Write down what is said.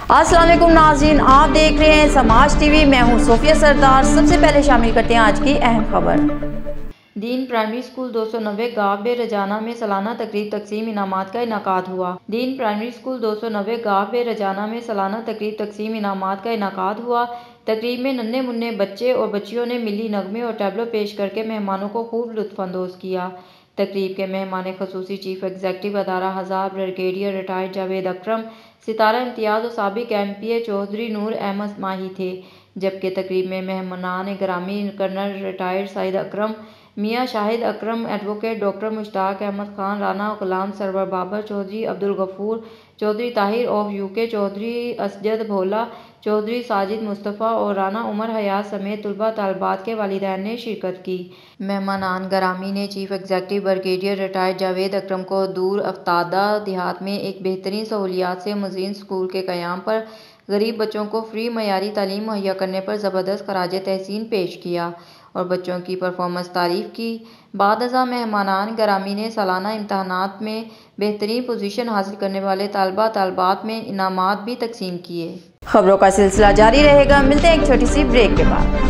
अस्सलाम वालेकुम नाज़रीन, आप देख रहे हैं समाज टीवी। मैं हूं सोफिया सरदार। सबसे पहले शामिल करते हैं आज की अहम खबर। दीन प्राइमरी स्कूल 290 गाँव बे रजाना में सालाना तकरीब तकसीम इनामात का इनाकाद हुआ। दीन प्राइमरी स्कूल 290 गाँव बे रजाना में सालाना तकरीब तकसीम इनामात का इनाकाद हुआ। तकरीब में नन्हे मुन्ने बच्चे और बच्चियों ने मिली नगमे और टैबलो पेश करके मेहमानों को खूब लुत्फ़अंदोज़ किया। तकरीब के मेहमान खसूसी चीफ एग्जीक्यूटिव अदारा हज़ार ब्रिगेडियर रिटायर्ड जावेद अकरम, सितारा इम्तियाज़ और साबिक एमपीए चौधरी नूर अहमद माही थे। जबकि तकरीब में मेहमानान गिरामी colonel retired Saeed Akram, Mian Shahid Akram, advocate doctor Mushtaq Ahmad Khan, Rana Ghulam Sarwar Babar Chaudhry, Abdul Ghafoor Chaudhry, Tahir of UK Chaudhry, Asjad Bhola Chaudhry, Sajid Mustafa और राना उमर हयात समेत तलबा तलबात के वालिदैन ने शिरकत की। मेहमानान गिरामी ने chief executive brigadier retired Javed Akram को दूर अफ्तादा देहात में एक बेहतरीन सहूलियात से मज़ीन स्कूल के क़याम पर गरीब बच्चों को फ्री मयारी तालीम मुहैया करने पर ज़बरदस्त खराज तहसीन पेश किया और बच्चों की परफॉर्मेंस तारीफ़ की। बादअज़ा मेहमानान गिरामी ने सालाना इम्तहानात में बेहतरीन पोजीशन हासिल करने वाले तलबा तलबात में इनामात भी तकसीम किए। खबरों का सिलसिला जारी रहेगा। मिलते हैं एक छोटी सी ब्रेक के बाद।